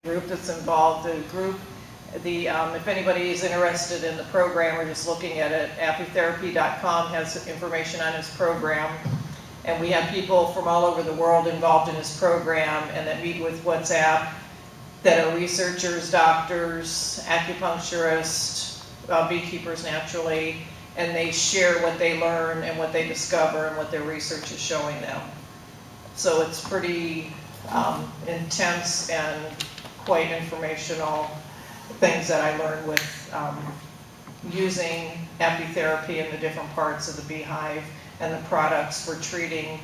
group that's involved. The group, if anybody is interested in the program or just looking at it, Apitherapy.com has information on his program. And we have people from all over the world involved in his program and that meet with WhatsApp that are researchers, doctors, acupuncturists, beekeepers naturally, and they share what they learn and what they discover and what their research is showing them. So it's pretty intense and quite informational things that I learned with using apitherapy in the different parts of the beehive and the products for treating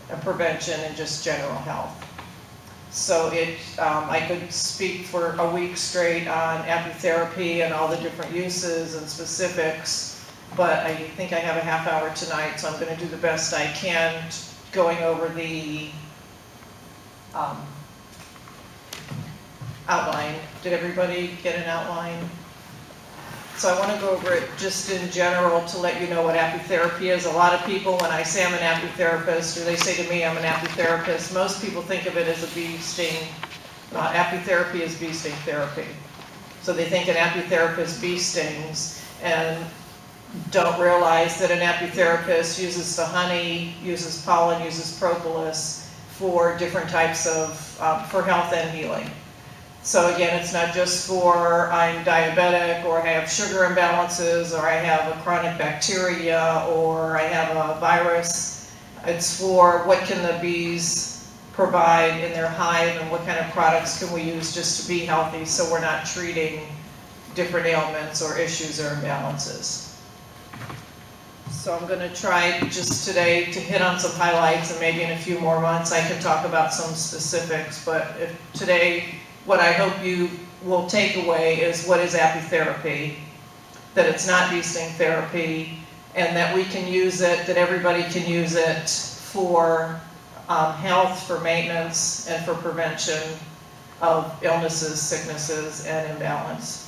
and prevention and just general health. So I could speak for a week straight on apitherapy and all the different uses and specifics, but I think I have a half hour tonight, so I'm going to do the best I can going over the outline. Did everybody get an outline? So I want to go over it just in general to let you know what apitherapy is. A lot of people, when I say I'm an apitherapist, or they say to me I'm an apitherapist, most people think of it as a bee sting. Apitherapy is bee sting therapy. So they think an apitherapist bee stings and don't realize that an apitherapist uses the honey, uses pollen, uses propolis for different types of, for health and healing. So again, it's not just for I'm diabetic or I have sugar imbalances or I have a chronic bacteria or I have a virus. It's for what can the bees provide in their hive and what kind of products can we use just to be healthy so we're not treating different ailments or issues or imbalances. So I'm going to try just today to hit on some highlights, and maybe in a few more months I can talk about some specifics, but today what I hope you will take away is what is apitherapy, that it's not bee sting therapy, and that we can use it, that everybody can use it for health, for maintenance, and for prevention of illnesses, sicknesses, and imbalance.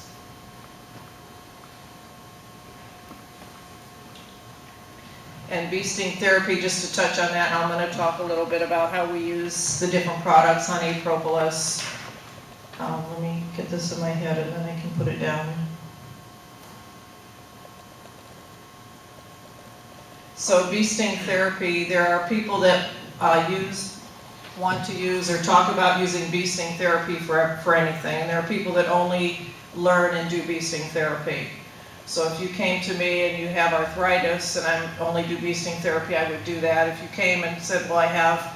And bee sting therapy, just to touch on that, I'm going to talk a little bit about how we use the different products, honey, propolis. Let me get this in my head and then I can put it down. So bee sting therapy, there are people that want to use or talk about using bee sting therapy for anything. And there are people that only learn and do bee sting therapy. So if you came to me and you have arthritis and I only do bee sting therapy, I would do that. If you came and said, well, I have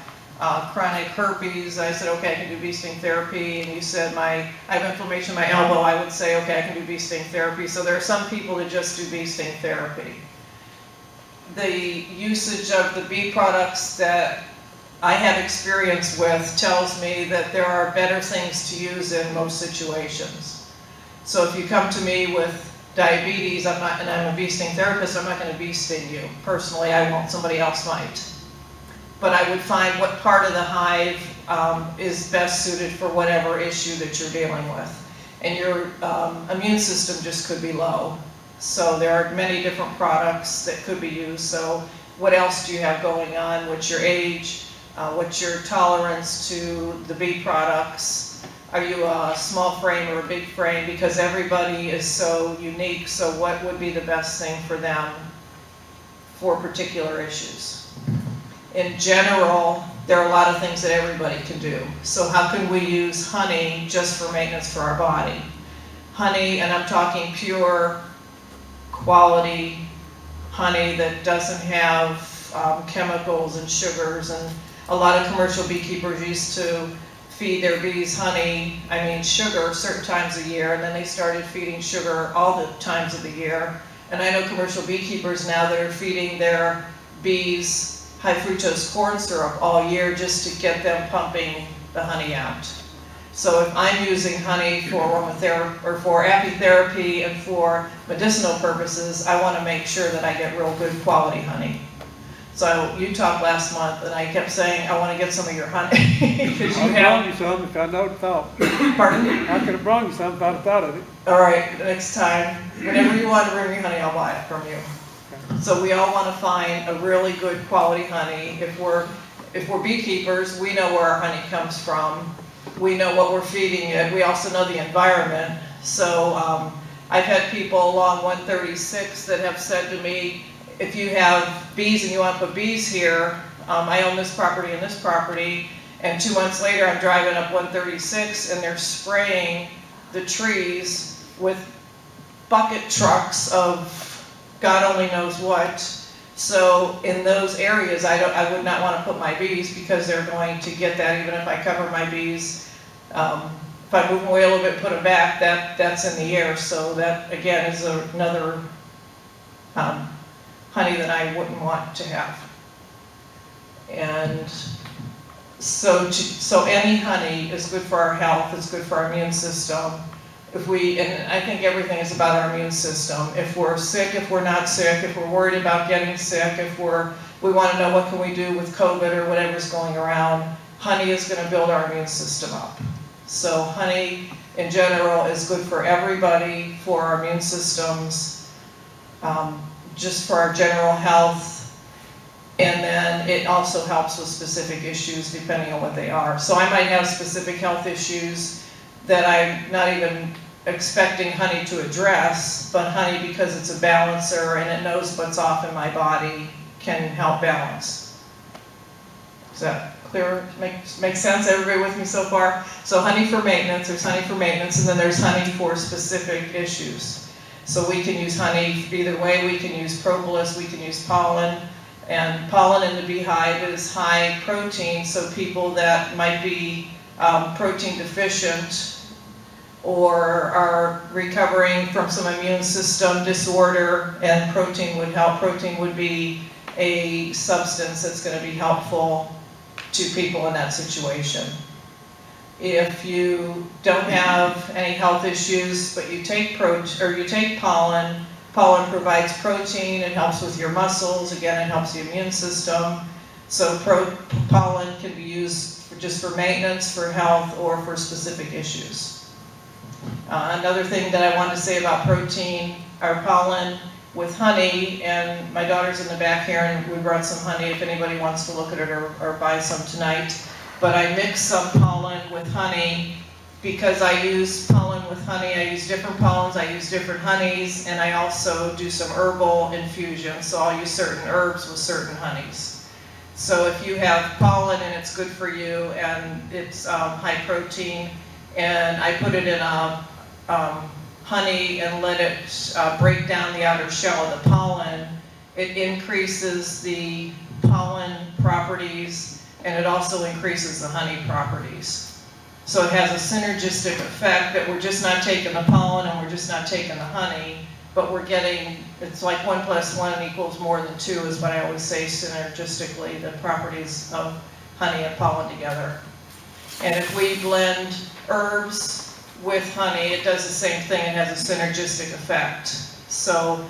chronic herpes, I said, okay, I can do bee sting therapy. And you said, I have inflammation in my elbow, I would say, okay, I can do bee sting therapy. So there are some people that just do bee sting therapy. The usage of the bee products that I have experience with tells me that there are better things to use in most situations. So if you come to me with diabetes, and I'm a bee sting therapist, I'm not going to bee sting you. Personally, I won't, somebody else might. But I would find what part of the hive is best suited for whatever issue that you're dealing with. And your immune system just could be low. So there are many different products that could be used. So what else do you have going on? What's your age? What's your tolerance to the bee products? Are you a small frame or a big frame? Because everybody is so unique. So what would be the best thing for them for particular issues? In general, there are a lot of things that everybody can do. So how can we use honey just for maintenance for our body? Honey, and I'm talking pure quality honey that doesn't have chemicals and sugars. And a lot of commercial beekeepers used to feed their bees sugar certain times a year, and then they started feeding sugar all the times of the year. And I know commercial beekeepers now that are feeding their bees high fructose corn syrup all year just to get them pumping the honey out. So if I'm using honey for aromatherapy or for apitherapy and for medicinal purposes, I want to make sure that I get real good quality honey. So you talked last month and I kept saying, I want to get some of your honey. Because you brought you some if I know the thought. Pardon? I could have brought you some if I'd have thought of it. All right, next time, whenever you want to bring me honey, I'll buy it from you. So we all want to find a really good quality honey. If we're beekeepers, we know where our honey comes from. we know what we're feeding it. We also know the environment. So I've had people along 136 that have said to me, if you have bees and you want to put bees here, I own this property and this property, and 2 months later I'm driving up 136 and they're spraying the trees with bucket trucks of God only knows what. So in those areas, I would not want to put my bees because they're going to get that even if I cover my bees. If I move them away a little bit, put them back, that's in the air. So that again is another honey that I wouldn't want to have. And so any honey is good for our health, it's good for our immune system. And I think everything is about our immune system. If we're sick, if we're not sick, if we're worried about getting sick, if we want to know what can we do with COVID or whatever's going around, honey is going to build our immune system up. So honey in general is good for everybody, for our immune systems, just for our general health. And then it also helps with specific issues depending on what they are. So I might have specific health issues that I'm not even expecting honey to address, but honey, because it's a balancer and it knows what's off in my body, can help balance. Is that clear? Make sense? Everybody with me so far? So honey for maintenance, there's honey for maintenance, and then there's honey for specific issues. So we can use honey either way. We can use propolis, we can use pollen. And pollen in the beehive is high protein, so people that might be protein deficient or are recovering from some immune system disorder, and protein would help. Protein would be a substance that's going to be helpful to people in that situation. If you don't have any health issues, but you take pollen, pollen provides protein, it helps with your muscles, again it helps the immune system. So pollen can be used just for maintenance, for health, or for specific issues. Another thing that I wanted to say about protein, our pollen with honey, and my daughter's in the back here and we brought some honey if anybody wants to look at it or buy some tonight. But I mix some pollen with honey because I use pollen with honey. I use different pollens, I use different honeys, and I also do some herbal infusions. So I'll use certain herbs with certain honeys. So if you have pollen and it's good for you and it's high protein, and I put it in a honey and let it break down the outer shell of the pollen, it increases the pollen properties and it also increases the honey properties. So it has a synergistic effect that we're just not taking the pollen and we're just not taking the honey, but we're getting, it's like 1 + 1 = more than 2 is what I always say synergistically, the properties of honey and pollen together. And if we blend herbs with honey, it does the same thing, it has a synergistic effect. So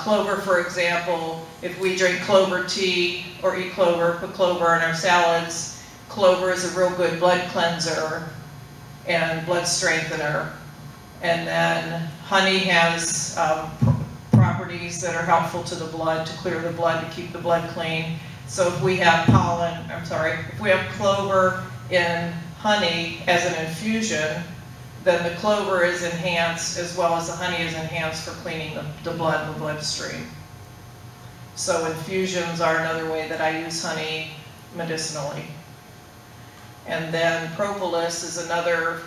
clover, for example, if we drink clover tea or eat clover, put clover in our salads, clover is a real good blood cleanser and blood strengthener. And then honey has properties that are helpful to the blood, to clear the blood, to keep the blood clean. So if we have if we have clover in honey as an infusion, then the clover is enhanced as well as the honey is enhanced for cleaning the blood and the bloodstream. So infusions are another way that I use honey medicinally. And then propolis is another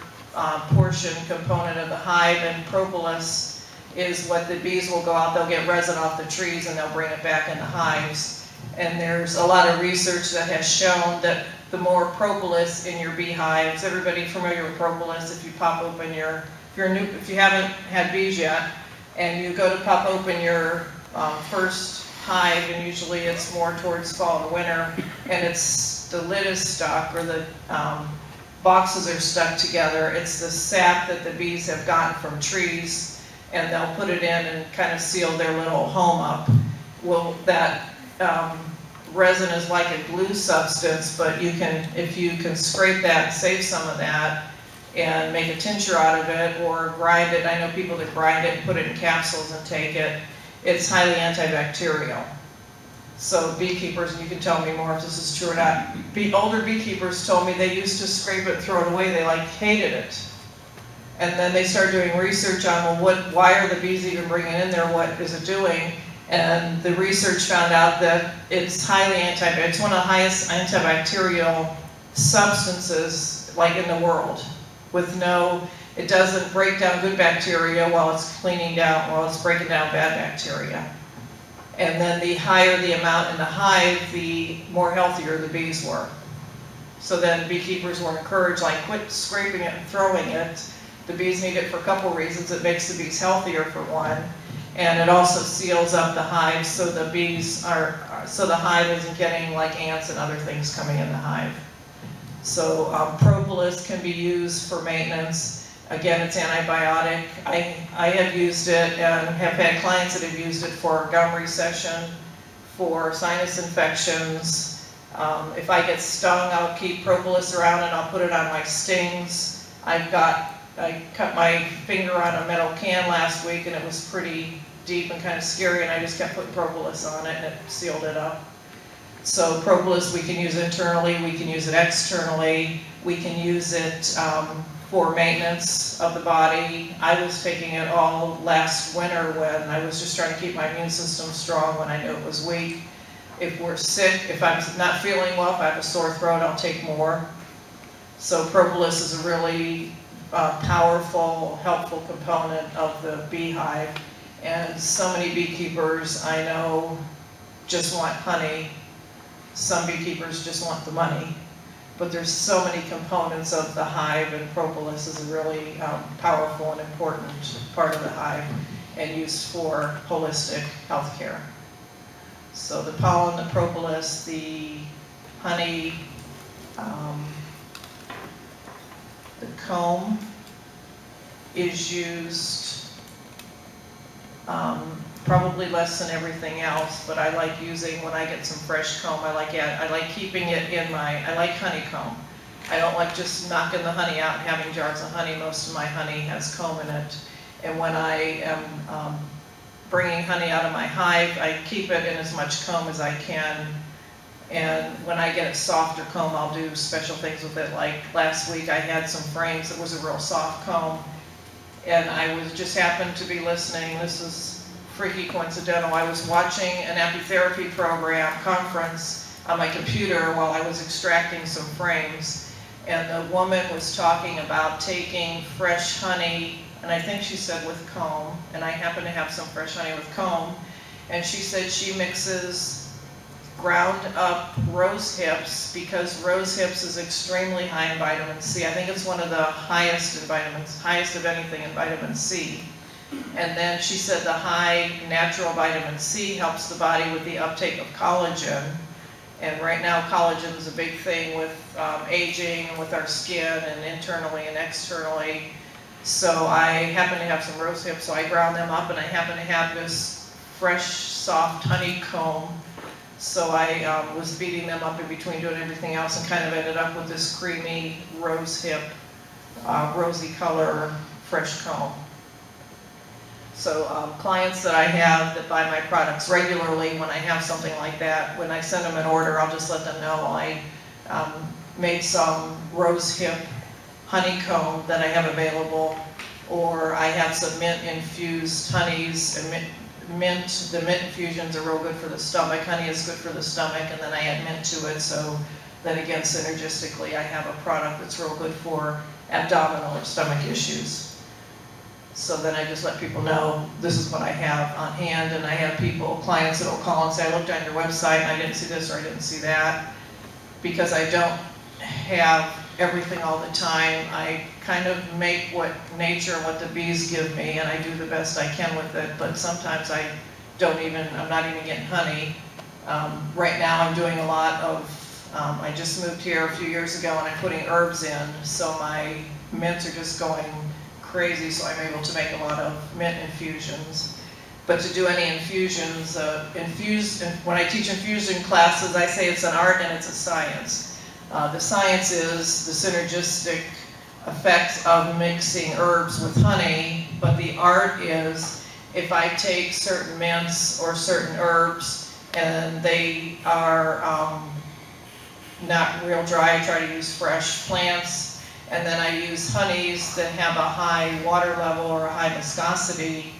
component of the hive, and propolis is what the bees will go out, they'll get resin off the trees and they'll bring it back into hives. And there's a lot of research that has shown that the more propolis in your beehives, everybody familiar with propolis, if you pop open if you haven't had bees yet, and you go to pop open your first hive, and usually it's more towards fall or winter, and the lid is stuck, or the boxes are stuck together. It's the sap that the bees have gotten from trees, and they'll put it in and kind of seal their little home up. Well, that resin is like a glue substance, but if you can scrape that, save some of that, and make a tincture out of it, or grind it. I know people that grind it and put it in capsules and take it. It's highly antibacterial. So beekeepers, and you can tell me more if this is true or not, older beekeepers told me they used to scrape it, throw it away, they like hated it. And then they started doing research on, well, why are the bees even bringing it in there, what is it doing? And the research found out that it's highly it's one of the highest antibacterial substances like in the world, with it doesn't break down good bacteria while it's breaking down bad bacteria. And then the higher the amount in the hive, the more healthier the bees were. So then beekeepers were encouraged, like, quit scraping it and throwing it. The bees need it for a couple reasons. It makes the bees healthier for one, and it also seals up the hive so the the hive isn't getting like ants and other things coming in the hive. So Propolis can be used for maintenance. Again, it's antibiotic. I have used it and have had clients that have used it for gum recession, for sinus infections. If I get stung, I'll keep Propolis around and I'll put it on my stings. I cut my finger on a metal can last week and it was pretty deep and kind of scary, and I just kept putting Propolis on it and it sealed it up. So Propolis we can use internally, we can use it externally, we can use it for maintenance of the body. I was taking it all last winter when I was just trying to keep my immune system strong when I knew it was weak. If we're sick, if I'm not feeling well, if I have a sore throat, I'll take more. So Propolis is a really powerful, helpful component of the beehive. And so many beekeepers I know just want honey. Some beekeepers just want the money. But there's so many components of the hive, and Propolis is a really powerful and important part of the hive and used for holistic healthcare. So the pollen, the Propolis, the honey, the comb is used probably less than everything else, but I like using, when I get some fresh comb, I like keeping it in I like honeycomb. I don't like just knocking the honey out and having jars of honey. Most of my honey has comb in it. And when I am bringing honey out of my hive, I keep it in as much comb as I can. And when I get a softer comb, I'll do special things with it. Like last week I had some frames that was a real soft comb. And I just happened to be listening, this is freaky coincidental, I was watching an Apitherapy program conference on my computer while I was extracting some frames, and the woman was talking about taking fresh honey, and I think she said with comb, and I happen to have some fresh honey with comb, and she said she mixes ground up rose hips, because rose hips is extremely high in vitamin C. I think it's one of the highest in vitamins, highest of anything in vitamin C. And then she said the high natural vitamin C helps the body with the uptake of collagen. And right now collagen is a big thing with aging and with our skin and internally and externally. So I happen to have some rose hips, so I ground them up, and I happen to have this fresh, soft honeycomb. So I was beating them up in between doing everything else and kind of ended up with this creamy rose hip, rosy color, fresh comb. So clients that I have that buy my products regularly, when I have something like that, when I send them an order, I'll just let them know I made some rose hip honeycomb that I have available, or I have some mint infused honeys, and the mint infusions are real good for the stomach. Honey is good for the stomach, and then I add mint to it, so then again, synergistically, I have a product that's real good for abdominal or stomach issues. So then I just let people know this is what I have on hand, and I have clients that will call and say, I looked on your website and I didn't see this or I didn't see that. Because I don't have everything all the time, I kind of make what nature and what the bees give me, and I do the best I can with it, but sometimes I'm not even getting honey. Right now I'm doing a lot of, I just moved here a few years ago and I'm putting herbs in, so my mints are just going crazy, so I'm able to make a lot of mint infusions. But to do any infusions, when I teach infusion classes, I say it's an art and it's a science. The science is the synergistic effects of mixing herbs with honey, but the art is if I take certain mints or certain herbs and they are not real dry. I try to use fresh plants, and then I use honeys that have a high water level or a high viscosity.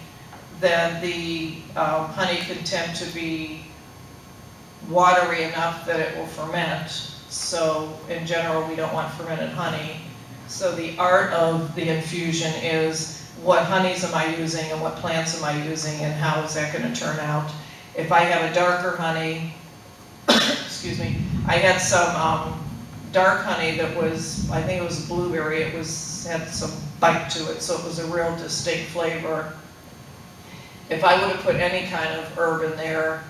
Then the honey can tend to be watery enough that it will ferment. So in general, we don't want fermented honey. So the art of the infusion is what honeys am I using and what plants am I using and how is that going to turn out. If I have a darker honey, excuse me, I had some dark honey that was, I think it was blueberry, it had some bite to it, so it was a real distinct flavor. If I would have put any kind of herb in there,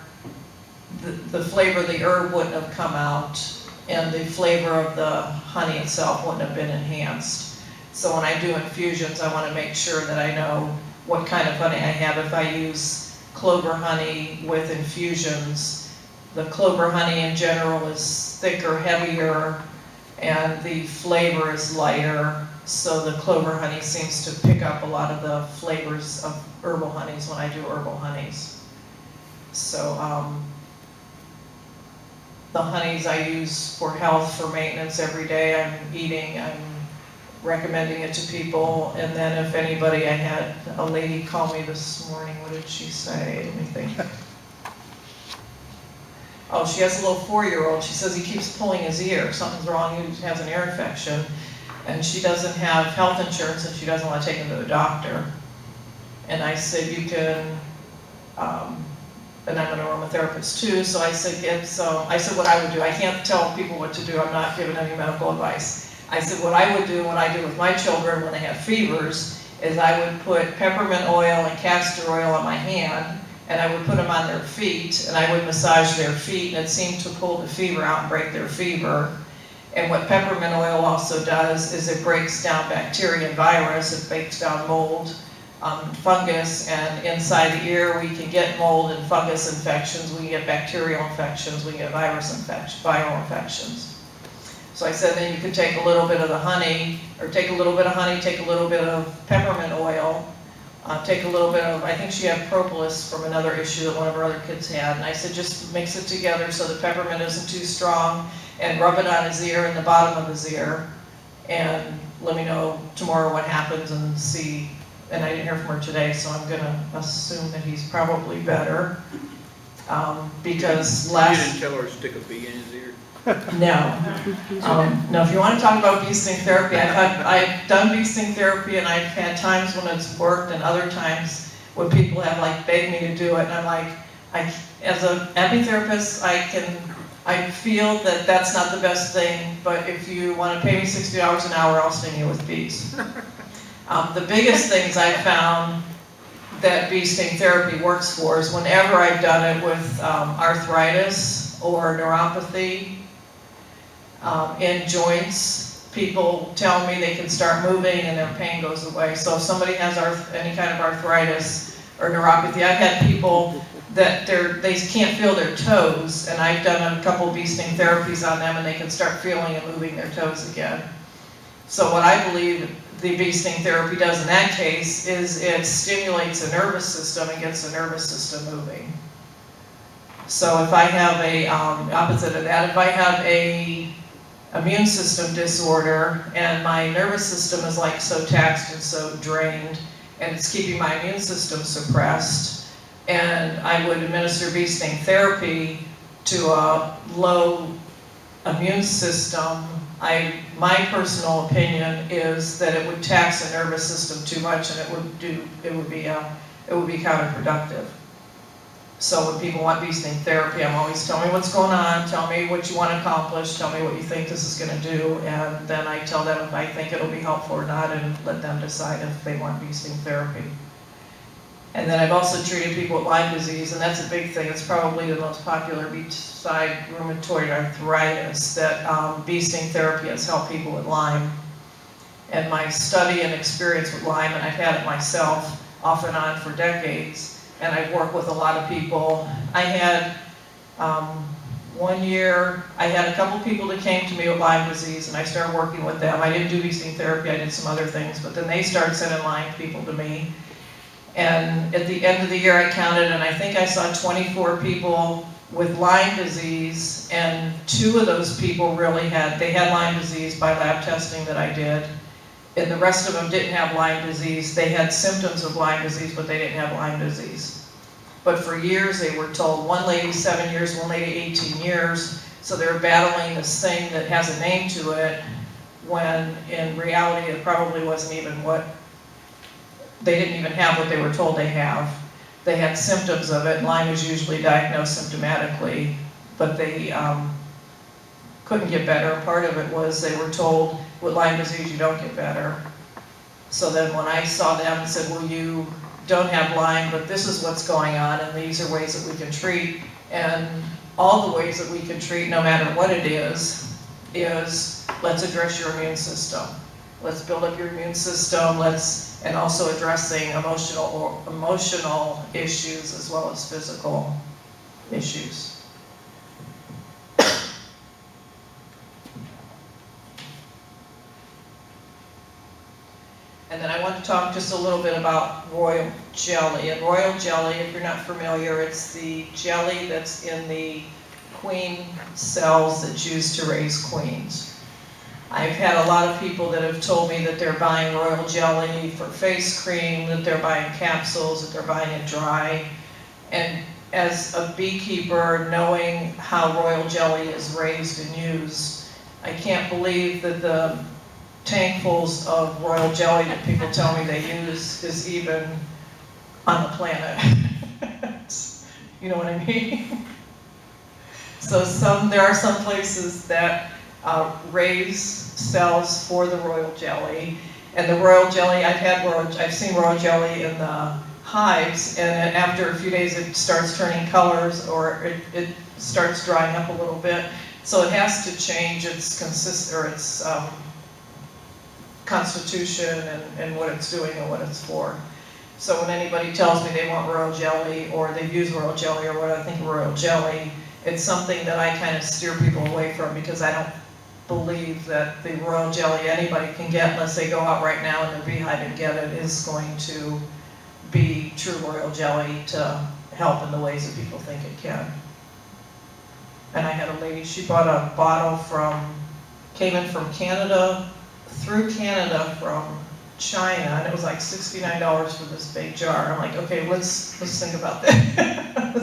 the flavor of the herb wouldn't have come out, and the flavor of the honey itself wouldn't have been enhanced. So when I do infusions, I want to make sure that I know what kind of honey I have. If I use clover honey with infusions, the clover honey in general is thicker, heavier, and the flavor is lighter. So the clover honey seems to pick up a lot of the flavors of herbal honeys when I do herbal honeys. So the honeys I use for health, for maintenance every day. I'm eating, I'm recommending it to people. And then if anybody, I had a lady call me this morning. What did she say? Let me think. Oh, she has a little 4-year-old. She says he keeps pulling his ear. Something's wrong. He has an ear infection. And she doesn't have health insurance and she doesn't want to take him to the doctor. And I said, you can, and I'm an aromatherapist too, so I said, I said what I would do. I can't tell people what to do. I'm not giving any medical advice. I said what I would do, what I do with my children when they have fevers, is I would put peppermint oil and castor oil on my hand, and I would put them on their feet, and I would massage their feet, and it seemed to pull the fever out and break their fever. And what peppermint oil also does is it breaks down bacteria and virus, it breaks down mold, fungus, and inside the ear we can get mold and fungus infections, we can get bacterial infections, we can get viral infections. So I said then you could take a little bit of the honey, or take a little bit of honey, take a little bit of peppermint oil, take a little bit of, I think she had Propolis from another issue that one of her other kids had, and I said just mix it together so the peppermint isn't too strong, and rub it on his ear and the bottom of his ear, and let me know tomorrow what happens and see. And I didn't hear from her today, so I'm going to assume that he's probably better. Because You last... didn't tell her to stick a bee in his ear? No. No, if you want to talk about bee sting therapy, I've done bee sting therapy, and I've had times when it's worked and other times when people have like begged me to do it, and I'm like, as an apitherapist, I feel that that's not the best thing, but if you want to pay me $60 an hour, I'll sting you with bees. The biggest things I've found that bee sting therapy works for is whenever I've done it with arthritis or neuropathy in joints, people tell me they can start moving and their pain goes away. So if somebody has any kind of arthritis or neuropathy, I've had people that they can't feel their toes, and I've done a couple of bee sting therapies on them and they can start feeling and moving their toes again. So what I believe the bee sting therapy does in that case is it stimulates the nervous system and gets the nervous system moving. So if I have opposite of that, if I have a immune system disorder and my nervous system is like so taxed and so drained and it's keeping my immune system suppressed, and I would administer bee sting therapy to a low immune system, my personal opinion is that it would tax the nervous system too much and it would be counterproductive. So when people want bee sting therapy, I'm always tell me what's going on, tell me what you want to accomplish, tell me what you think this is going to do, and then I tell them if I think it'll be helpful or not, and let them decide if they want bee sting therapy. And then I've also treated people with Lyme disease, and that's a big thing. It's probably the most popular beside rheumatoid arthritis that bee sting therapy has helped people with Lyme. And my study and experience with Lyme, and I've had it myself off and on for decades, and I've worked with a lot of people. I had one year, I had a couple people that came to me with Lyme disease, and I started working with them. I didn't do bee sting therapy, I did some other things, but then they started sending Lyme people to me. And at the end of the year I counted, and I think I saw 24 people with Lyme disease, and 2 of those people really had Lyme disease by lab testing that I did, and the rest of them didn't have Lyme disease. They had symptoms of Lyme disease, but they didn't have Lyme disease. But for years they were told, one lady 7 years, one lady 18 years, so they were battling this thing that has a name to it, when in reality it probably wasn't even they didn't even have what they were told they have. They had symptoms of it. Lyme is usually diagnosed symptomatically, but they couldn't get better. Part of it was they were told, with Lyme disease you don't get better. So then when I saw them and said, well, you don't have Lyme, but this is what's going on, and these are ways that we can treat, and all the ways that we can treat, no matter what it is let's address your immune system. Let's build up your immune system, and also addressing emotional issues as well as physical issues. And then I want to talk just a little bit about royal jelly. And royal jelly, if you're not familiar, it's the jelly that's in the queen cells that's used to raise queens. I've had a lot of people that have told me that they're buying royal jelly for face cream, that they're buying capsules, that they're buying it dry. And as a beekeeper, knowing how royal jelly is raised and used, I can't believe that the tankfuls of royal jelly that people tell me they use is even on the planet. You know what I mean? So there are some places that raise cells for the royal jelly, and the royal jelly, I've seen royal jelly in the hives, and after a few days it starts turning colors, or it starts drying up a little bit. So it has to change its constitution and what it's doing and what it's for. So when anybody tells me they want royal jelly, or they've used royal jelly, or what I think of royal jelly, it's something that I kind of steer people away from, because I don't believe that the royal jelly anybody can get, unless they go out right now in their beehive and get it, is going to be true royal jelly to help in the ways that people think it can. And I had a lady, she bought a bottle came in from Canada, through Canada from China, and it was like $69 for this big jar. I'm like, okay, let's think about that.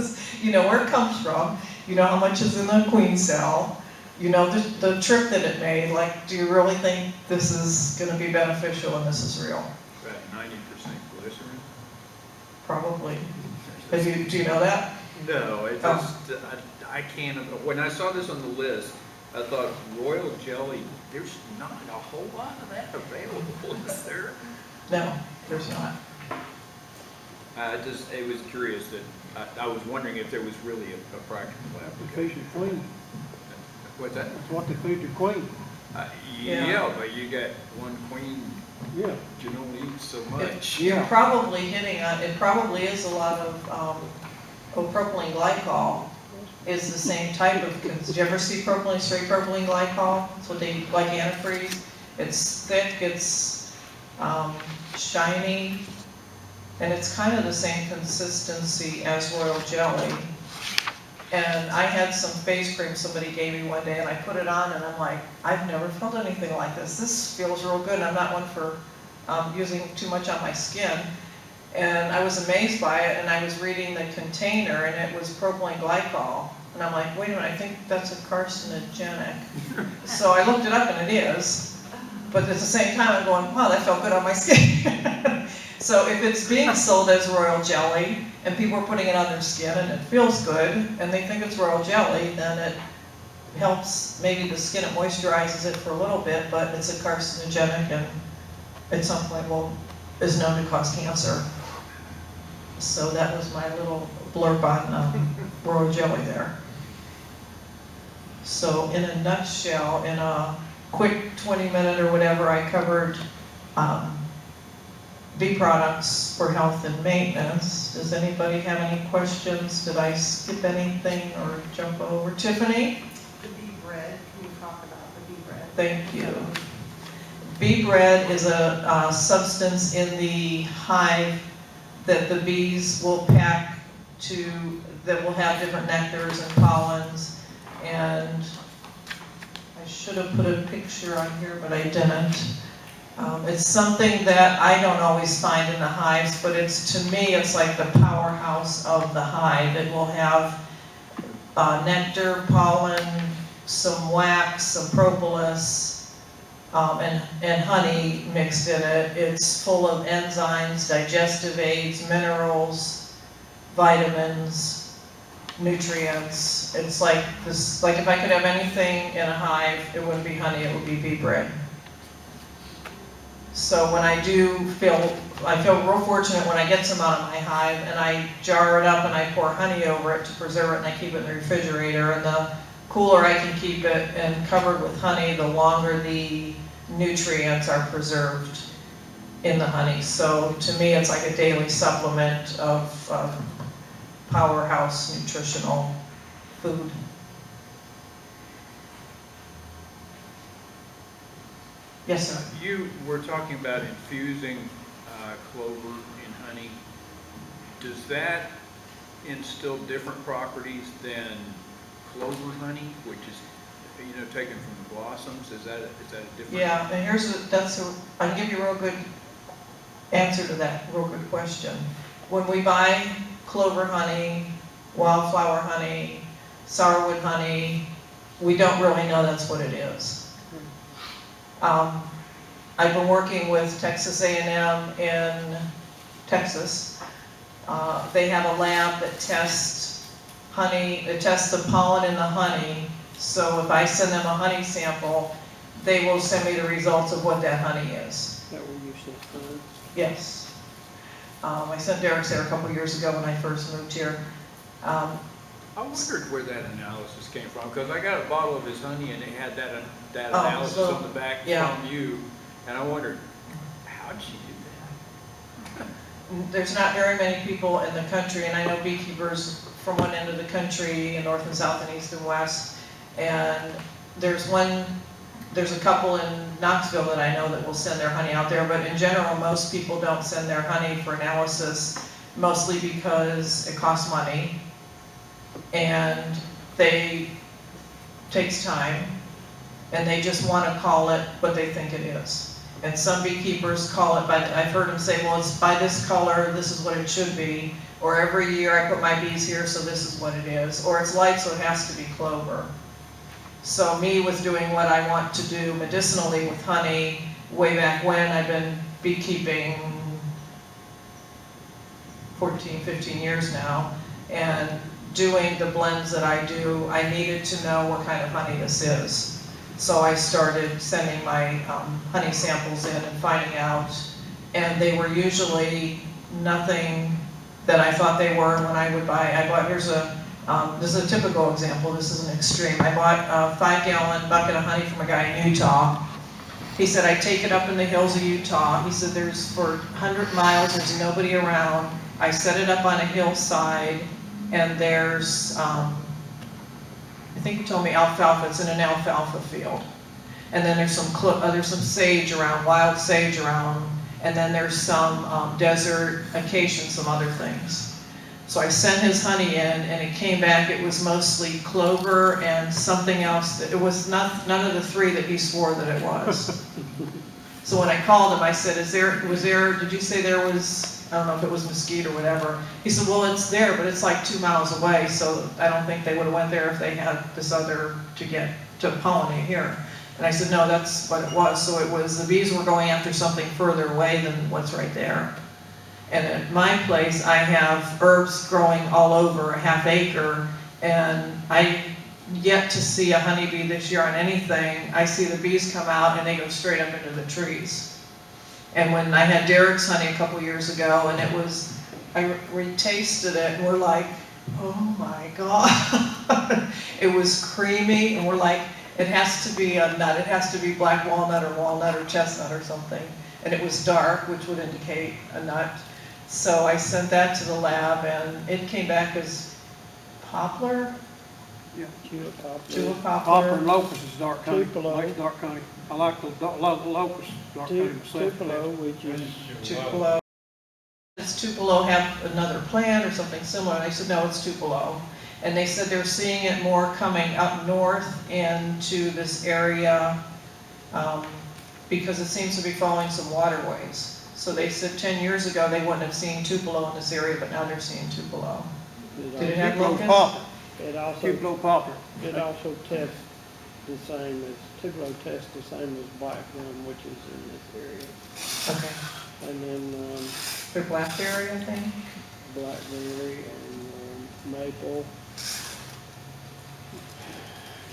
You know where it comes from, you know how much is in the queen cell, you know the trip that it made. Like, do you really think this is going to be beneficial and this is real? About 90% glycerin. Probably. Do you know that? No, I can't. When I saw this on the list, I thought royal jelly. There's not a whole lot of that available, is there? No, there's not. It was curious that I was wondering if there was really a practical They feed application. your queen. What's that? That's what they feed your queen. Yeah, but you got one queen. Yeah. You don't eat so much. You're probably hitting on, it probably is a lot of propylene glycol is the same type of, did you ever see propylene, straight propylene glycol? It's what they, like antifreeze. It's thick, it's shiny, and it's kind of the same consistency as royal jelly. And I had some face cream somebody gave me one day, and I put it on, and I'm like, I've never felt anything like this. This feels real good. I'm not one for using too much on my skin. And I was amazed by it, and I was reading the container, and it was propylene glycol. And I'm like, wait a minute, I think that's a carcinogenic. So I looked it up, and it is. But at the same time, I'm going, wow, that felt good on my skin. So if it's being sold as royal jelly, and people are putting it on their skin, and it feels good, and they think it's royal jelly, then it helps, maybe the skin, it moisturizes it for a little bit, but it's a carcinogenic, and at some point is known to cause cancer. So that was my little blurb on royal jelly there. So in a nutshell, in a quick 20-minute or whatever, I covered bee products for health and maintenance. Does anybody have any questions? Did I skip anything or jump over? Tiffany? The bee bread, can you talk about the bee bread? Thank you. Bee bread is a substance in the hive that the bees will pack that will have different nectars and pollens. And I should have put a picture on here, but I didn't. It's something that I don't always find in the hives, but to me, it's like the powerhouse of the hive. It will have nectar, pollen, some wax, some propolis, and honey mixed in it. It's full of enzymes, digestive aids, minerals, vitamins, nutrients. It's like this, like if I could have anything in a hive, it wouldn't be honey, it would be bee bread. So when I feel real fortunate when I get some out of my hive and I jar it up and I pour honey over it to preserve it, and I keep it in the refrigerator, and the cooler I can keep it and covered with honey, the longer the nutrients are preserved in the honey. So to me, it's like a daily supplement of powerhouse nutritional food. Yes, sir. You were talking about infusing clover in honey. Does that instill different properties than clover honey, which is, taken from the blossoms? Is that a different? Yeah, and I can give you a real good answer to that, real good question. When we buy clover honey, wildflower honey, sourwood honey, we don't really know that's what it is. I've been working with Texas A&M in Texas. They have a lab that tests honey, it tests the pollen in the honey. So if I send them a honey sample, they will send me the results of what that honey is. That we used to. Yes. I sent Derek there a couple of years ago when I first moved here. I wondered where that analysis came from, because I got a bottle of his honey and it had that Oh, analysis so, on the back yeah. from you, and I wondered, how'd she do that? There's not very many people in the country, and I know beekeepers from one end of the country, in north and south and east and west, and there's a couple in Knoxville that I know that will send their honey out there, but in general, most people don't send their honey for analysis, mostly because it costs money, and takes time, and they just want to call it what they think it is. And some beekeepers call it I've heard them say, well, it's by this color, this is what it should be, or every year I put my bees here, so this is what it is, or it's light, so it has to be clover. So me with doing what I want to do medicinally with honey, way back when, I've been beekeeping 14, 15 years now, and doing the blends that I do, I needed to know what kind of honey this is. So I started sending my honey samples in and finding out, and they were usually nothing that I thought they were when I would buy. This is a typical example, this is an extreme. I bought a 5-gallon bucket of honey from a guy in Utah. He said, I take it up in the hills of Utah. He said, for 100 miles, there's nobody around. I set it up on a hillside, and there's, I think you told me alfalfa, it's in an alfalfa field. And then there's some sage around, wild sage around, and then there's some desert acacia and some other things. So I sent his honey in, and it came back, it was mostly clover and something else. It was none of the three that he swore that it was. So when I called him, I said, did you say there was, I don't know if it was mesquite or whatever. He said, well, it's there, but it's like 2 miles away, so I don't think they would have went there if they had this other to pollinate here. And I said, no, that's what it was. So the bees were going after something further away than what's right there. And at my place, I have herbs growing all over a half acre, and I yet to see a honeybee this year on anything. I see the bees come out and they go straight up into the trees. And when I had Derek's honey a couple years ago, and we tasted it, and we're like, oh my God. It was creamy, and we're like, it has to be a nut. It has to be black walnut or chestnut or something. And it was dark, which would indicate a nut. So I sent that to the lab, and it came back as poplar. Yeah, tulip poplar. Tulip poplar. Poplar and locust is dark honey. Tupelo. Likes dark honey. I like the locust dark honey myself. Tupelo, which is Tupelo. It's Tupelo have another plant or something similar? And I said, no, it's Tupelo. And they said they're seeing it more coming up north into this area because it seems to be following some waterways. So they said 10 years ago they wouldn't have seen Tupelo in this area, but now they're seeing Tupelo. Did it have Tupelo locusts? poplar, It also, Tupelo poplar. it also tests the same as, Tupelo tests the same as black gum, which is in this area. Okay. And then, They're blackberry, I think. blackberry and, maple.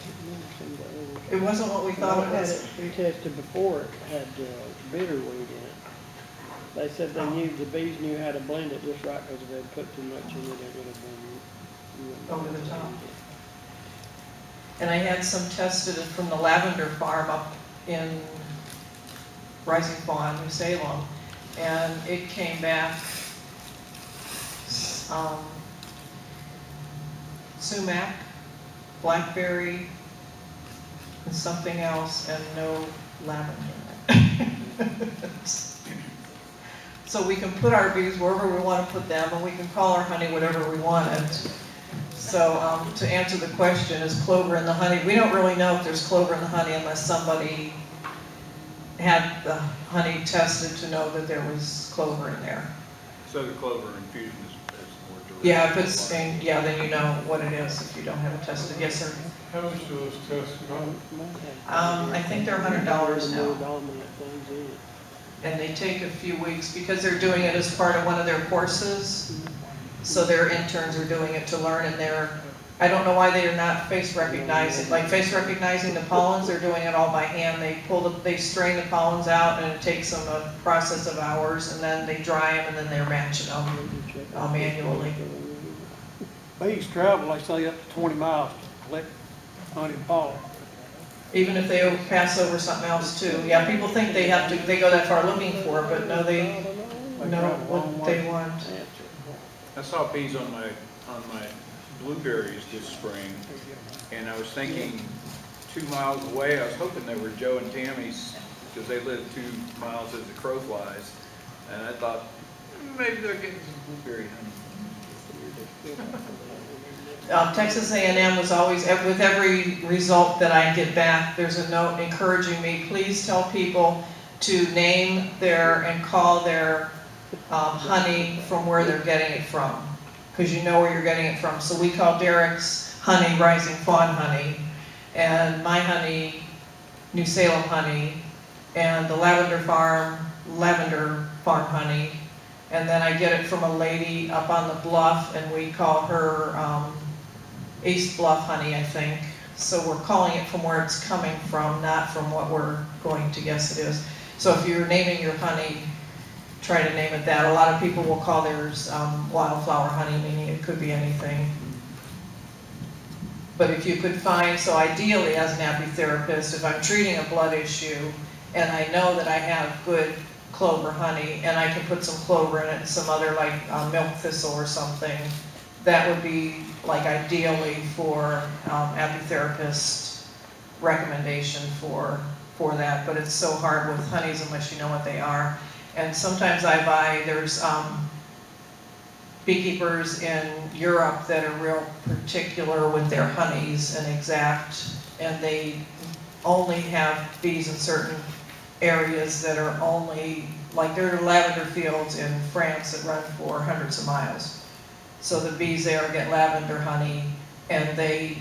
Can't remember some of the others. It wasn't what we thought it Had was. it tested before, it had, bitterweed in it. They said they knew, the bees knew how to blend it just right, because if they'd put too much in it, it would have been. Over the top. And I had some tested from the lavender farm up in Rising Fawn, New Salem, and it came back sumac, blackberry, and something else, and no lavender. So we can put our bees wherever we want to put them, and we can call our honey whatever we want it. So to answer the question, is clover in the honey? We don't really know if there's clover in the honey unless somebody had the honey tested to know that there was clover in there. So the clover infusion is more direct. Yeah, if it's, yeah, then you know what it is if you don't have it tested. Yes, sir. How much do those tests cost? I think they're $100 now. Dominant things in it. And they take a few weeks because they're doing it as part of one of their courses. So their interns are doing it to learn, and I don't know why they are not face recognizing, like face recognizing the pollens, they're doing it all by hand. They strain the pollens out, and it takes them a process of hours, and then they dry them, and then they're matching them manually. Bees travel, they say, up to 20 miles to collect honey and pollen. Even if they pass over something else too. Yeah, people think they go that far looking for it, but no, they know what they want. I saw bees on my blueberries this spring, and I was thinking 2 miles away, I was hoping they were Joe and Tammy's, because they live 2 miles as the crow flies, and I thought, maybe they're getting some blueberry honey. Texas A&M was always, with every result that I get back, there's a note encouraging me, please tell people to name and call their honey from where they're getting it from, because you know where you're getting it from. So we call Derek's honey Rising Fawn honey, and my honey New Salem honey, and the lavender farm honey, and then I get it from a lady up on the bluff, and we call her East Bluff honey, I think. So we're calling it from where it's coming from, not from what we're going to guess it is. So if you're naming your honey, try to name it that. A lot of people will call theirs wildflower honey, meaning it could be anything. But if you could find, so ideally as an apitherapist, if I'm treating a blood issue and I know that I have good clover honey and I can put some clover in it and some other like milk thistle or something, that would be like ideally for apitherapist recommendation for that. But it's so hard with honeys unless you know what they are. And sometimes there's beekeepers in Europe that are real particular with their honeys and exact, and they only have bees in certain areas that are only, like there are lavender fields in France that run for hundreds of miles. So the bees there get lavender honey, and they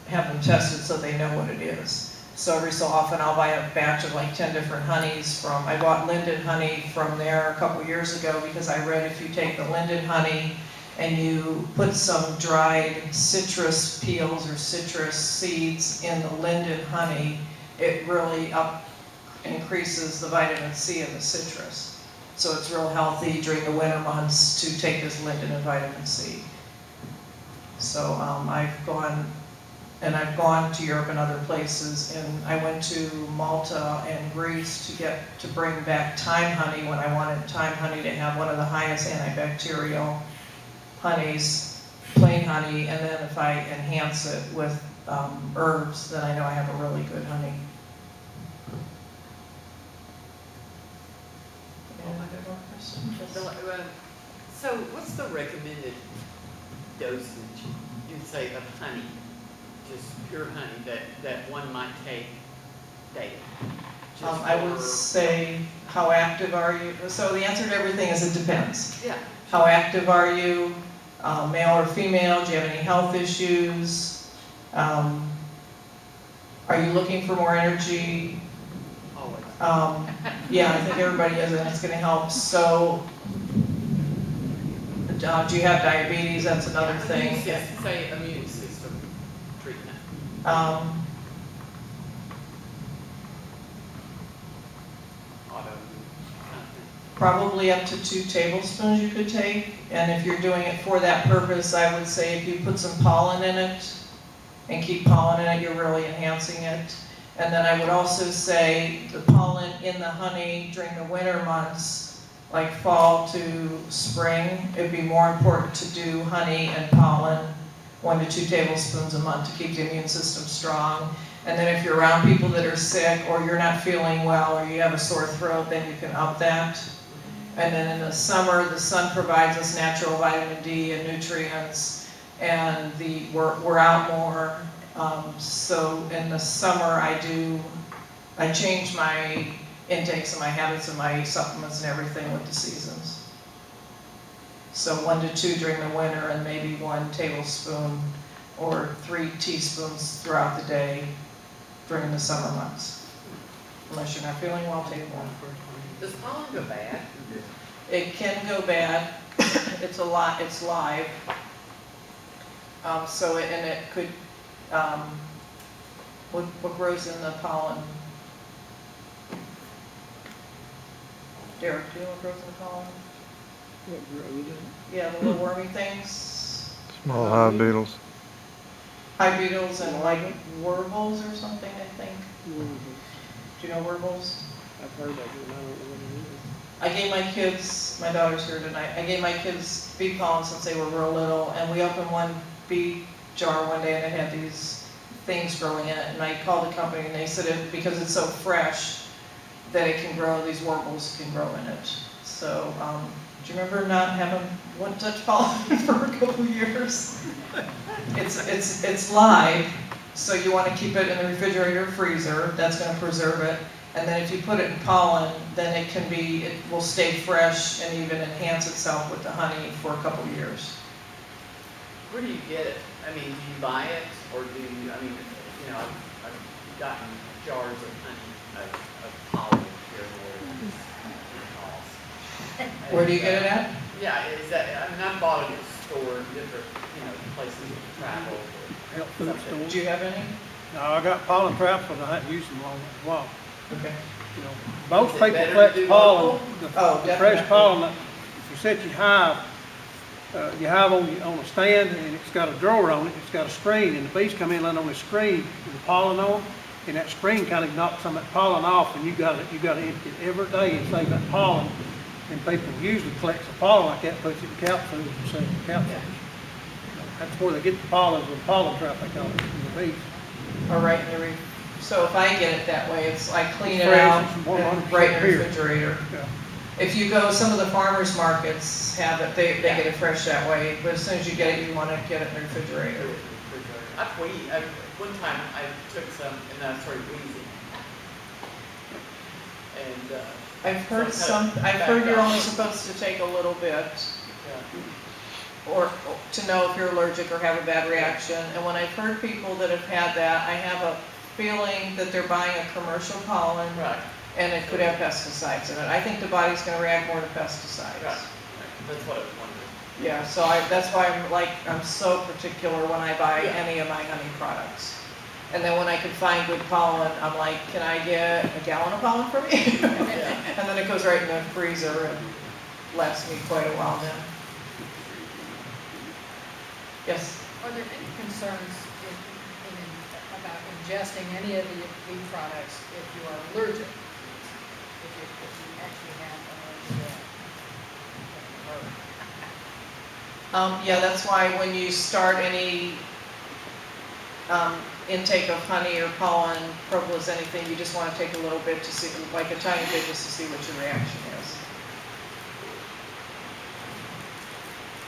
have them tested so they know what it is. So every so often I'll buy a batch of like 10 different honeys I bought linden honey from there a couple years ago because I read if you take the linden honey and you put some dried citrus peels or citrus seeds in the linden honey, it really increases the vitamin C in the citrus. So it's real healthy during the winter months to take this linden and vitamin C. So I've gone to Europe and other places, and I went to Malta and Greece to bring back thyme honey when I wanted thyme honey to have one of the highest antibacterial honeys, plain honey, and then if I enhance it with herbs, then I know I have a really good honey. Any other questions? So what's the recommended dosage, you'd say, of honey? Just pure honey that one might take daily? Just I would for- say, how active are you? So the answer to everything is it depends. Yeah. How active are you? Male or female? Do you have any health issues? Are you looking for more energy? Always. Yeah, I think everybody is, and it's gonna help. So, do you have diabetes? That's another thing. Say immune system treatment. Um, Auto kind of thing. Probably up to 2 tablespoons you could take, and if you're doing it for that purpose, I would say if you put some pollen in it and keep pollen in it, you're really enhancing it. And then I would also say the pollen in the honey during the winter months, like fall to spring, it'd be more important to do honey and pollen 1 to 2 tablespoons a month to keep the immune system strong. And then if you're around people that are sick, or you're not feeling well, or you have a sore throat, then you can up that. And then in the summer, the sun provides us natural vitamin D and nutrients, and we're out more. So in the summer, I change my intakes and my habits and my supplements and everything with the seasons. So 1 to 2 during the winter, and maybe 1 tablespoon or 3 teaspoons throughout the day during the summer months. Unless you're not feeling well, take one. Does pollen go bad? It can go bad. It's live. And it could, what grows in the pollen? Derek, do you know what grows in the pollen? What grows it? Yeah, the little wormy things, Small hive beetles. high beetles and like warbles or something, I think. Mhm. Do you know warbles? I've heard of it, and I don't know what it is. I gave my kids, my daughter's here tonight, I gave my kids bee pollen since they were real little, and we opened one bee jar one day and it had these things growing in it, and I called the company and they said because it's so fresh that it can grow, these warbles can grow in it. So, do you remember not having one touch pollen for a couple of years? It's live, so you want to keep it in the refrigerator or freezer, that's going to preserve it. And then if you put it in pollen, then it will stay fresh and even enhance itself with the honey for a couple of years. Where do you get it? I mean, do you buy it, or do you, I've gotten jars of honey, of pollen here and there. Where do you get it at? Yeah, I've bought it at a store, different, places to travel. Health food Do stores. you have any? No, I got pollen traps, but I hadn't used them long in a while. Okay. You know, most Is it people better to collect do pollen, local? the Oh, fresh definitely. pollen, if you set your hive on a stand, and it's got a drawer on it, it's got a screen, and the bees come in and land on the screen with the pollen on, and that screen kind of knocks some of that pollen off, and you got to empty it every day and save that pollen. And people usually collect the pollen like that, puts it in cat food and sell it to cat food. That's where they get the pollen, with the pollen trap, they call it, from the bees. Or right in the so if I get it that way, I clean it Fresh, out, it's and 100% right in the pure. refrigerator. Yeah. If you go, some of the farmers markets have it, they get it fresh that way, but as soon as you get it, you want to get it in the refrigerator. One time I took some and then I started wheezing. And, I've heard you're only supposed to take a little bit, or to know if you're allergic or have a bad reaction. And when I've heard people that have had that, I have a feeling that they're buying a commercial pollen, right, and it could have pesticides in it. I think the body's going to react more to pesticides. right. That's what I was wondering. Yeah, so that's why I'm so particular when I buy any of my honey products. And then when I can find good pollen, I'm like, can I get a gallon of pollen for me? And then it goes right in the freezer and lasts me quite a while then. Yes? Are there any concerns about ingesting any of the bee products if you are allergic? If you actually have an allergy? Yeah, that's why when you start any intake of honey or pollen, propolis, anything, you just want to take a little bit to see, like a tiny bit, just to see what your reaction is.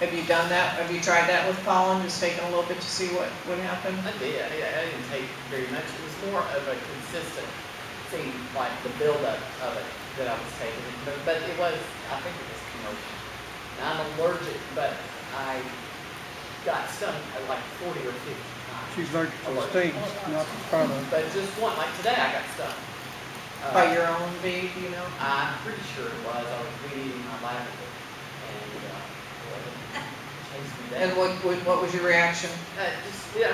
Have you done that? Have you tried that with pollen, just taking a little bit to see what happened? I did, I didn't take very much, it was more of a consistent thing, like the buildup of it that I was taking, but it was, I think it was commercial. Now, I'm allergic, but I got stung like 40 or 50 times. She's allergic to the stings, not the product. But just one, like today I got stung. By your own bee, do you know? I'm pretty sure it was, I was reading my lavender, and, boy, it chased me down. And what was your reaction? I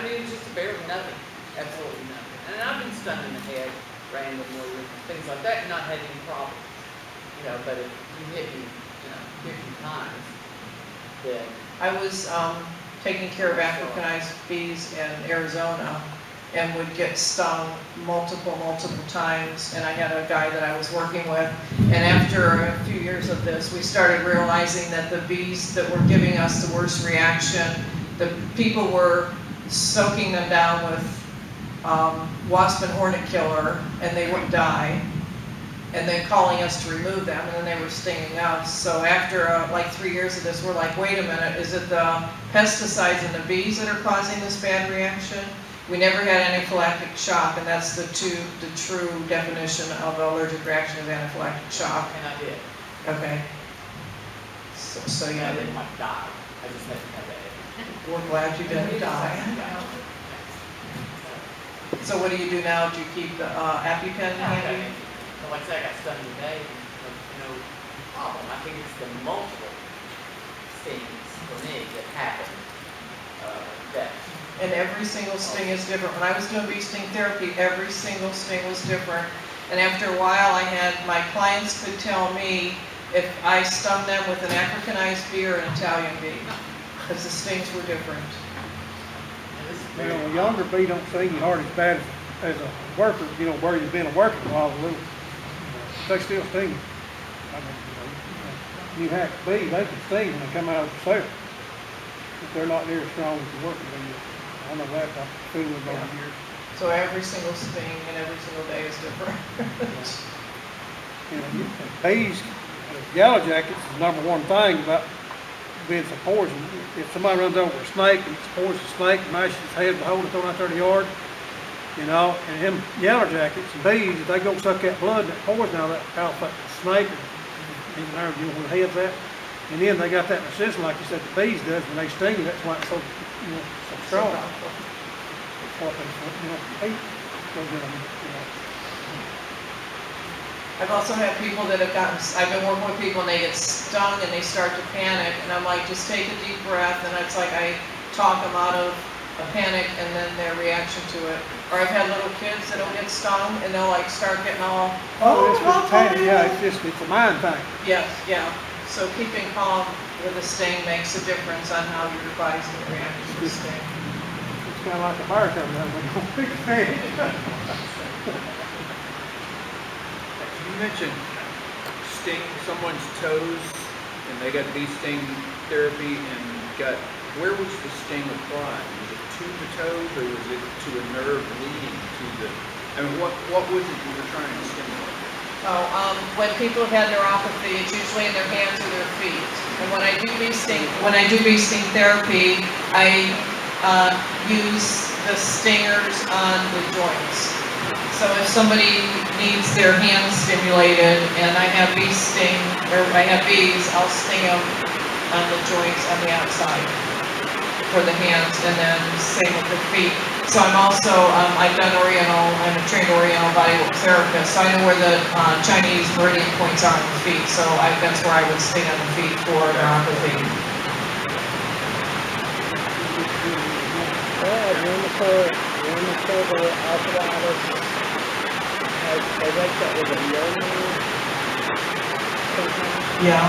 mean, it was just barely nothing, absolutely nothing. And I've been stung in the head randomly and things like that, and not had any problems. You know, but if you hit me, 50 times, then. I was taking care of Africanized bees in Arizona and would get stung multiple times. And I had a guy that I was working with. And after a few years of this, we started realizing that the bees that were giving us the worst reaction, the people were soaking them down with wasp and hornet killer, and they wouldn't die. And then calling us to remove them, and then they were stinging us. So after like 3 years of this, we're like, wait a minute, is it the pesticides in the bees that are causing this bad reaction? We never had anaphylactic shock, and that's the true definition of an allergic reaction is anaphylactic shock. And I did. Okay. So I yeah, didn't like die. I just had to have that. we're glad you didn't die. So what do you do now? Do you keep the EpiPen handy? Okay. So like I said, I got stung today, no problem. I think it's the multiple stings for me that happen, that. And every single sting is different. When I was doing bee sting therapy, every single sting was different. And after a while, my clients could tell me if I stung them with an Africanized bee or an Italian bee, because the stings were different. You know, a younger bee don't sting you hard as bad as a worker, where you've been a worker a while, they still sting you. I mean, you hack a bee, they can sting when they come out of the cell. But they're not near as strong as the worker bee. I know that, I've been with them over years. So every single sting and every single day is different. Bees, yellow jackets is the number one thing about being so poison. If somebody runs over a snake and it's a poison snake, mashes its head with a hole and throw it out there in the yard, and them yellow jackets and bees, if they go suck that blood, that poison out of that snake, or even there, where the head's at, and then they got that in the system, like you said, the bees does, when they sting you, that's why it's so, so strong. It's what they, hate goes in them, I've also had people that have I've been working with people and they get stung and they start to panic, and I'm like, just take a deep breath, and it's like I talk them out of a panic and then their reaction to it. Or I've had little kids that'll get stung and they'll like start getting all, it's just panic, yeah, it's a mind thing. Yes, yeah. So keeping calm with a sting makes a difference on how your body's going to react to the sting. It's kind of like a fire coming out of a big fan. You mentioned sting someone's toes, and they got bee sting therapy, and where was the sting applied? Was it to the toes, or was it to a nerve leading to the, what was it you were trying to stimulate? When people have had neuropathy, it's usually in their hands or their feet. And when I do bee sting therapy, I use the stingers on the joints. So if somebody needs their hands stimulated and I have bees, I'll sting them on the joints on the outside for the hands, and then same with the feet. So I'm also, I've done I'm a trained Oriental bodywork therapist, so I know where the Chinese meridian points are on the feet, so that's where I would sting on the feet for neuropathy. Rheumatoid arthritis. They wake up with a yearning sometimes. Yeah.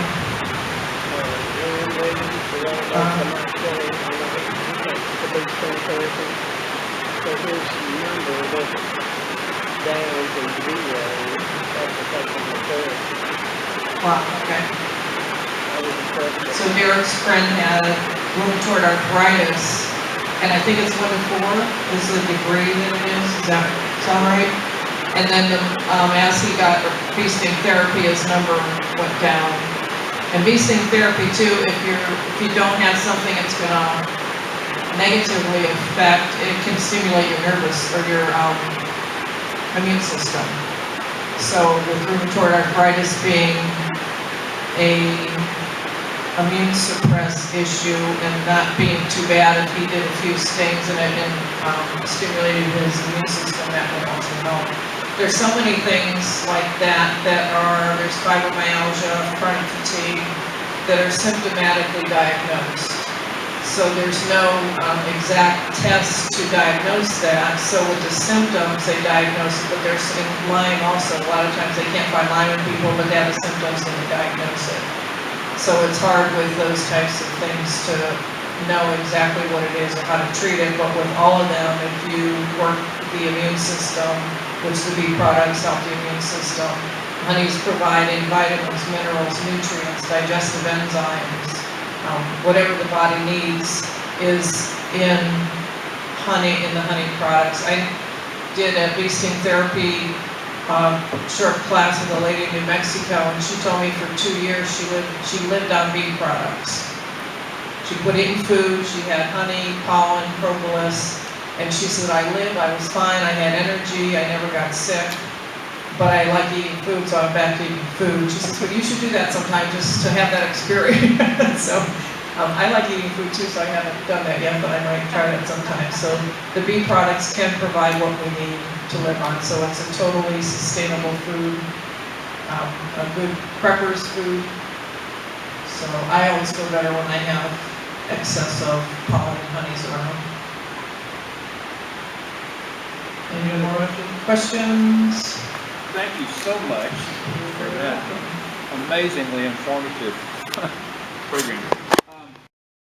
The big sting therapy. So here's the number that's down to 0 after taking the therapy. Wow, okay. I was impressed. So Derek's friend had rheumatoid arthritis, and I think it's 1 to 4 is the degree that it is. Is that sound right? And then as he got bee sting therapy, his number went down, And bee sting therapy too, if you don't have something that's gonna negatively affect, it can stimulate your nervous or your immune system. So with rheumatoid arthritis being a immune suppressed issue and not being too bad, if he did a few stings and it stimulated his immune system, that would also help. There's so many things like that there's fibromyalgia, chronic fatigue, that are symptomatically diagnosed. So there's no exact test to diagnose that. So with the symptoms, they diagnose it, but they're sitting Lyme also. A lot of times they can't find Lyme in people, but they have the symptoms and they diagnose it. So it's hard with those types of things to know exactly what it is or how to treat it, but with all of them, if you work the immune system, which the bee products help the immune system, honey's providing vitamins, minerals, nutrients, digestive enzymes, whatever the body needs is in the honey products. I did a bee sting therapy short class with a lady in New Mexico, and she told me for 2 years she lived on bee products. She put it in food, she had honey, pollen, propolis, and she said, I was fine, I had energy, I never got sick, but I like eating food, so I'm back to eating food. She says, well, you should do that sometime just to have that experience. So I like eating food too, so I haven't done that yet, but I might try that sometime. So the bee products can provide what we need to live on. So it's a totally sustainable food, a good prepper's food. So I always feel better when I have excess of pollen and honeys around. Any more questions? Thank you so much for that amazingly informative program.